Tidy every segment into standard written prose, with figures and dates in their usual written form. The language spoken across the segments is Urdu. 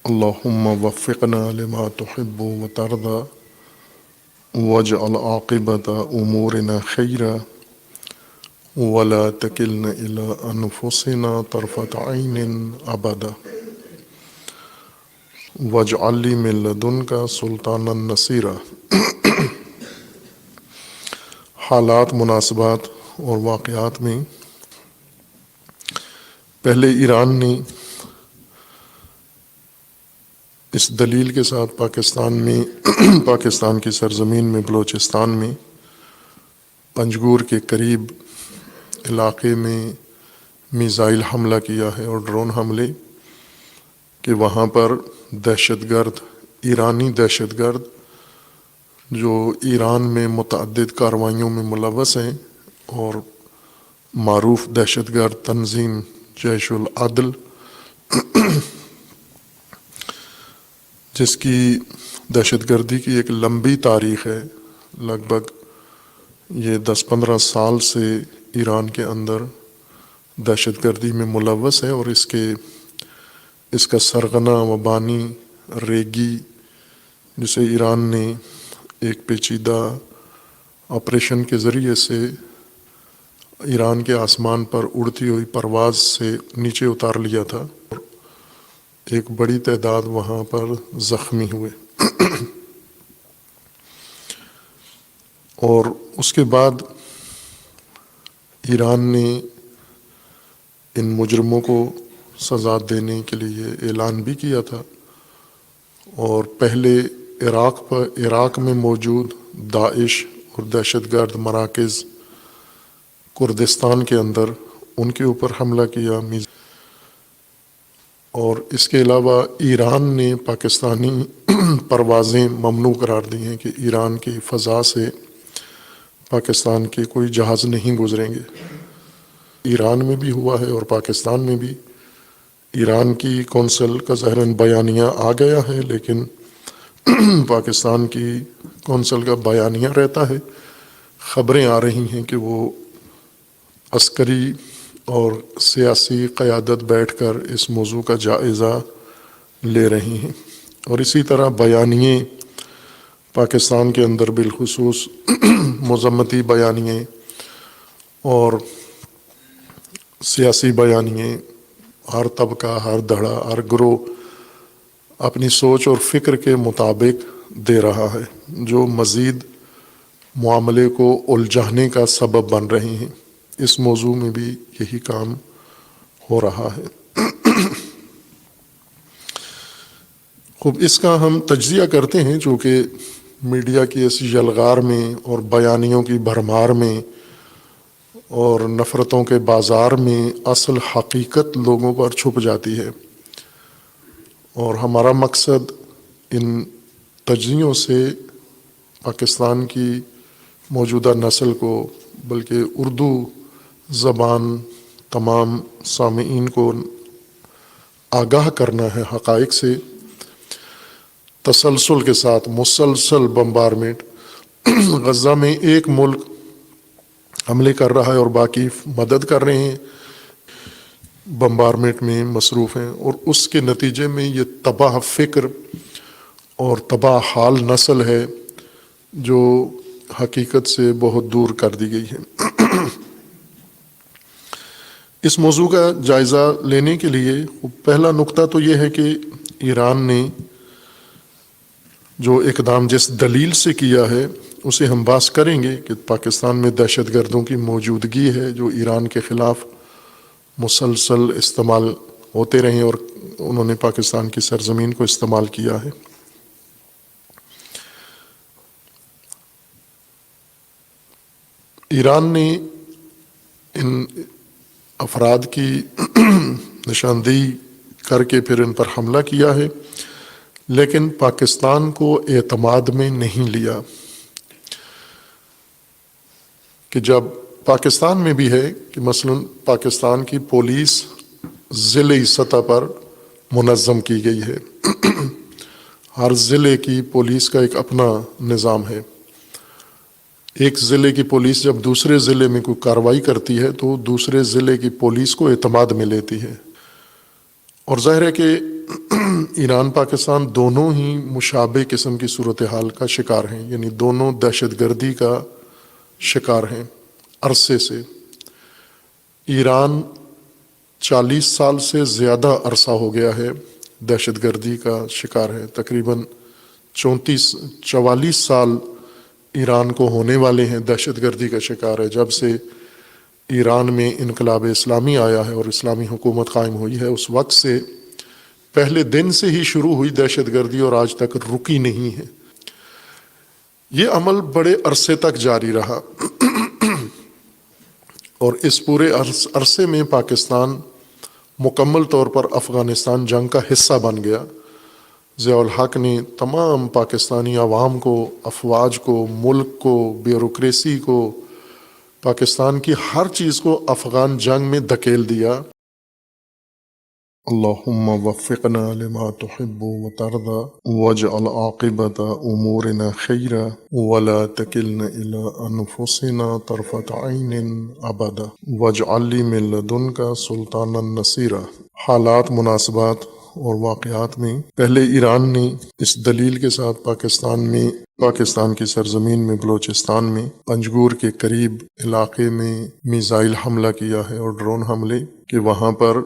اللهم وفقنا لما تحب وترضى واجعل عاقبة أمورنا خيرا ولا تكلنا إلى أنفسنا طرفة عين أبدا واجعل لي من لدنك سلطانا نصيرا۔ حالات، مناسبات اور واقعات میں پہلے ایران نے اس دلیل کے ساتھ پاکستان کی سرزمین میں بلوچستان میں پنجگور کے قریب علاقے میں میزائل حملہ کیا ہے اور ڈرون حملے، کہ وہاں پر ایرانی دہشت گرد جو ایران میں متعدد کارروائیوں میں ملوث ہیں اور معروف دہشت گرد تنظیم جیش العدل، جس کی دہشت گردی کی ایک لمبی تاریخ ہے، لگ بھگ یہ 10-15 سال سے ایران کے اندر دہشت گردی میں ملوث ہے، اور اس کا سرغنہ و بانی ریگی، جسے ایران نے ایک پیچیدہ آپریشن کے ذریعے سے ایران کے آسمان پر اڑتی ہوئی پرواز سے نیچے اتار لیا تھا، ایک بڑی تعداد وہاں پر زخمی ہوئے۔ اور اس کے بعد ایران نے ان مجرموں کو سزا دینے کے لیے اعلان بھی کیا تھا، اور پہلے عراق میں موجود داعش اور دہشت گرد مراکز کردستان کے اندر ان کے اوپر حملہ کیا، اور اس کے علاوہ ایران نے پاکستانی پروازیں ممنوع قرار دی ہیں کہ ایران کی فضا سے پاکستان کے کوئی جہاز نہیں گزریں گے۔ ایران میں بھی ہوا ہے اور پاکستان میں بھی۔ ایران کی کونسل کا ظاہراً بیانیہ آ گیا ہے، لیکن پاکستان کی کونسل کا بیانیہ رہتا ہے۔ خبریں آ رہی ہیں کہ وہ عسکری اور سیاسی قیادت بیٹھ کر اس موضوع کا جائزہ لے رہی ہیں، اور اسی طرح بیانیے پاکستان کے اندر بالخصوص مذمتی بیانیے اور سیاسی بیانیے، ہر طبقہ، ہر دھڑا، ہر گروہ اپنی سوچ اور فکر کے مطابق دے رہا ہے، جو مزید معاملے کو الجھانے کا سبب بن رہے ہیں۔ اس موضوع میں بھی یہی کام ہو رہا ہے۔ خوب، اس کا ہم تجزیہ کرتے ہیں، چونکہ میڈیا کی اس یلغار میں اور بیانیوں کی بھرمار میں اور نفرتوں کے بازار میں اصل حقیقت لوگوں پر چھپ جاتی ہے، اور ہمارا مقصد ان تجزیوں سے پاکستان کی موجودہ نسل کو، بلکہ اردو زبان تمام سامعین کو آگاہ کرنا ہے حقائق سے۔ تسلسل کے ساتھ مسلسل بمبارمنٹ، غزہ میں ایک ملک حملے کر رہا ہے اور باقی مدد کر رہے ہیں، بمبارمنٹ میں مصروف ہیں، اور اس کے نتیجے میں یہ تباہ فکر اور تباہ حال نسل ہے جو حقیقت سے بہت دور کر دی گئی ہے۔ اس موضوع کا جائزہ لینے کے لیے پہلا نقطہ تو یہ ہے کہ ایران نے جو اقدام جس دلیل سے کیا ہے اسے ہم بحث کریں گے، کہ پاکستان میں دہشت گردوں کی موجودگی ہے جو ایران کے خلاف مسلسل استعمال ہوتے رہے، اور انہوں نے پاکستان کی سرزمین کو استعمال کیا ہے۔ ایران نے ان افراد کی نشاندہی کر کے پھر ان پر حملہ کیا ہے، لیکن پاکستان کو اعتماد میں نہیں لیا، کہ جب پاکستان میں بھی ہے کہ مثلا پاکستان کی پولیس ضلعی سطح پر منظم کی گئی ہے، ہر ضلع کی پولیس کا ایک اپنا نظام ہے۔ ایک ضلع کی پولیس جب دوسرے ضلع میں کوئی کارروائی کرتی ہے تو دوسرے ضلع کی پولیس کو اعتماد میں لیتی ہے، اور ظاہر ہے کہ ایران پاکستان دونوں ہی مشابہ قسم کی صورتحال کا شکار ہیں، یعنی دونوں دہشت گردی کا شکار ہیں عرصے سے۔ ایران 40 سال سے زیادہ عرصہ ہو گیا ہے دہشت گردی کا شکار ہے، تقریباً 44 سال ایران کو ہونے والے ہیں دہشت گردی کا شکار ہے۔ جب سے ایران میں انقلاب اسلامی آیا ہے اور اسلامی حکومت قائم ہوئی ہے، اس وقت سے پہلے دن سے ہی شروع ہوئی دہشت گردی اور آج تک رکی نہیں ہے۔ یہ عمل بڑے عرصے تک جاری رہا اور اس پورے عرصے میں پاکستان مکمل طور پر افغانستان جنگ کا حصہ بن گیا۔ ضیاء الحق نے تمام پاکستانی عوام کو، افواج کو، ملک کو، بیوروکریسی کو، پاکستان کی ہر چیز کو افغان جنگ میں دھکیل دیا۔ اللہم وفقنا لما تحب وترضى واجعل عاقبت امورنا خیرا ولا تکلنا الى انفسنا طرفة عین ابدا واجعل لی من لدنک سلطانا نصیرا۔ حالات، مناسبات اور واقعات میں پہلے ایران نے اس دلیل کے ساتھ پاکستان کی سرزمین میں بلوچستان میں پنجگور کے قریب علاقے میں میزائل حملہ کیا ہے اور ڈرون حملے، کہ وہاں پر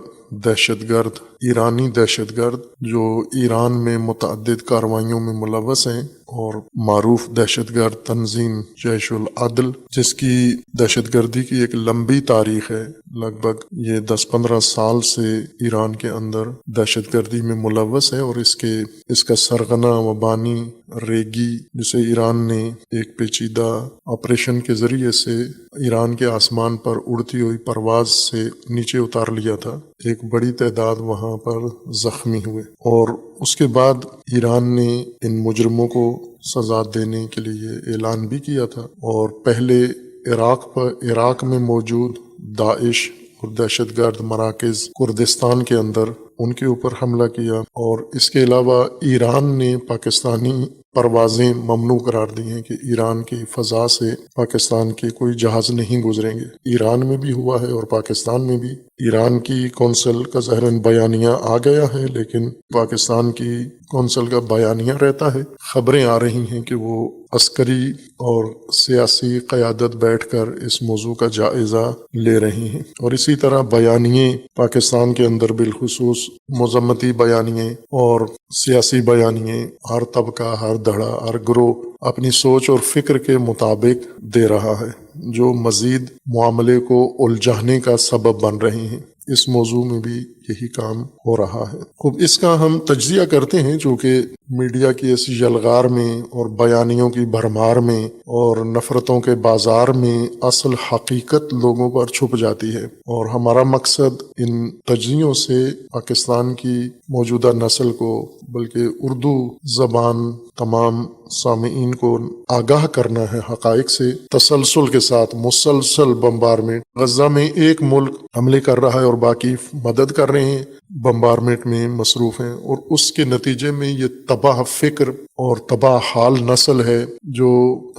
دہشت گرد، ایرانی دہشت گرد جو ایران میں متعدد کارروائیوں میں ملوث ہیں، اور معروف دہشت گرد تنظیم جیش العدل، جس کی دہشت گردی کی ایک لمبی تاریخ ہے، لگ بھگ یہ 10-15 سال سے ایران کے اندر دہشت گردی میں ملوث ہے، اور اس کا سرغنہ و بانی ریگی، جسے ایران نے ایک پیچیدہ آپریشن کے ذریعے سے ایران کے آسمان پر اڑتی ہوئی پرواز سے نیچے اتار لیا تھا، ایک بڑی تعداد وہاں پر زخمی ہوئے، اور اس کے بعد ایران نے ان مجرموں کو سزا دینے کے لیے اعلان بھی کیا تھا، اور پہلے عراق میں موجود داعش اور دہشت گرد مراکز کردستان کے اندر ان کے اوپر حملہ کیا، اور اس کے علاوہ ایران نے پاکستانی پروازیں ممنوع قرار دی ہیں کہ ایران کی فضا سے پاکستان کے کوئی جہاز نہیں گزریں گے۔ ایران میں بھی ہوا ہے اور پاکستان میں بھی۔ ایران کی کونسل کا ظاہراً بیانیہ آ گیا ہے، لیکن پاکستان کی کونسل کا بیانیہ رہتا ہے۔ خبریں آ رہی ہیں کہ وہ عسکری اور سیاسی قیادت بیٹھ کر اس موضوع کا جائزہ لے رہی ہیں، اور اسی طرح بیانیے پاکستان کے اندر بالخصوص مذمتی بیانیے اور سیاسی بیانیے ہر طبقہ، ہر دھڑا، ہر گروہ اپنی سوچ اور فکر کے مطابق دے رہا ہے، جو مزید معاملے کو الجھانے کا سبب بن رہے ہیں۔ اس موضوع میں بھی یہی کام ہو رہا ہے۔ خوب اس کا ہم تجزیہ کرتے ہیں، چونکہ میڈیا کی اس یلغار میں اور بیانیوں کی بھرمار میں اور نفرتوں کے بازار میں اصل حقیقت لوگوں پر چھپ جاتی ہے، اور ہمارا مقصد ان تجزیوں سے پاکستان کی موجودہ نسل کو، بلکہ اردو زبان تمام سامعین کو آگاہ کرنا ہے حقائق سے۔ تسلسل کے ساتھ مسلسل بمبارمنٹ، غزہ میں ایک ملک حملے کر رہا ہے اور باقی مدد کر رہے ہیں، بمبارمنٹ میں مصروف ہیں، اور اس کے نتیجے میں یہ تباہ فکر اور تباہ حال نسل ہے جو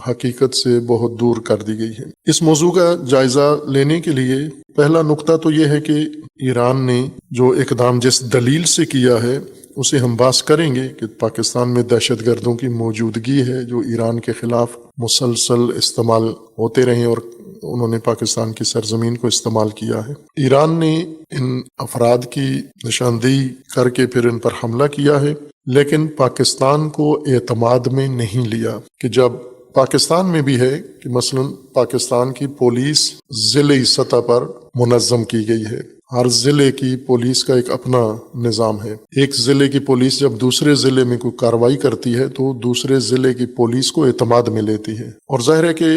حقیقت سے بہت دور کر دی گئی ہے۔ اس موضوع کا جائزہ لینے کے لیے پہلا نقطہ تو یہ ہے کہ ایران نے جو اقدام جس دلیل سے کیا ہے اسے ہم بحث کریں گے کہ پاکستان میں دہشت گردوں کی موجودگی ہے جو ایران کے خلاف مسلسل استعمال ہوتے رہے اور انہوں نے پاکستان کی سرزمین کو استعمال کیا ہے۔ ایران نے ان افراد کی نشاندہی کر کے پھر ان پر حملہ کیا ہے، لیکن پاکستان کو اعتماد میں نہیں لیا، کہ جب پاکستان میں بھی ہے کہ مثلا پاکستان کی پولیس ضلعی سطح پر منظم کی گئی ہے، ہر ضلع کی پولیس کا ایک اپنا نظام ہے۔ ایک ضلع کی پولیس جب دوسرے ضلع میں کوئی کارروائی کرتی ہے تو دوسرے ضلع کی پولیس کو اعتماد میں لیتی ہے، اور ظاہر ہے کہ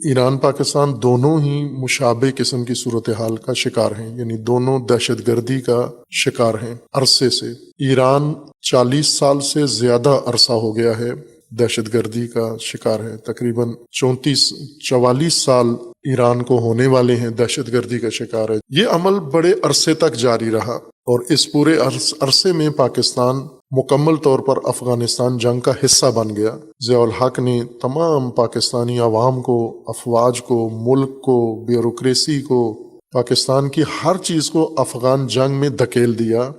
ایران پاکستان دونوں ہی مشابہ قسم کی صورتحال کا شکار ہیں، یعنی دونوں دہشت گردی کا شکار ہیں عرصے سے۔ ایران 40 سال سے زیادہ عرصہ ہو گیا ہے دہشت گردی کا شکار ہے، تقریباً 44 سال ایران کو ہونے والے ہیں دہشت گردی کا شکار ہے۔ یہ عمل بڑے عرصے تک جاری رہا، اور اس پورے عرصے میں پاکستان مکمل طور پر افغانستان جنگ کا حصہ بن گیا۔ ضیاء الحق نے تمام پاکستانی عوام کو، افواج کو، ملک کو، بیوروکریسی کو، پاکستان کی ہر چیز کو افغان جنگ میں دھکیل دیا،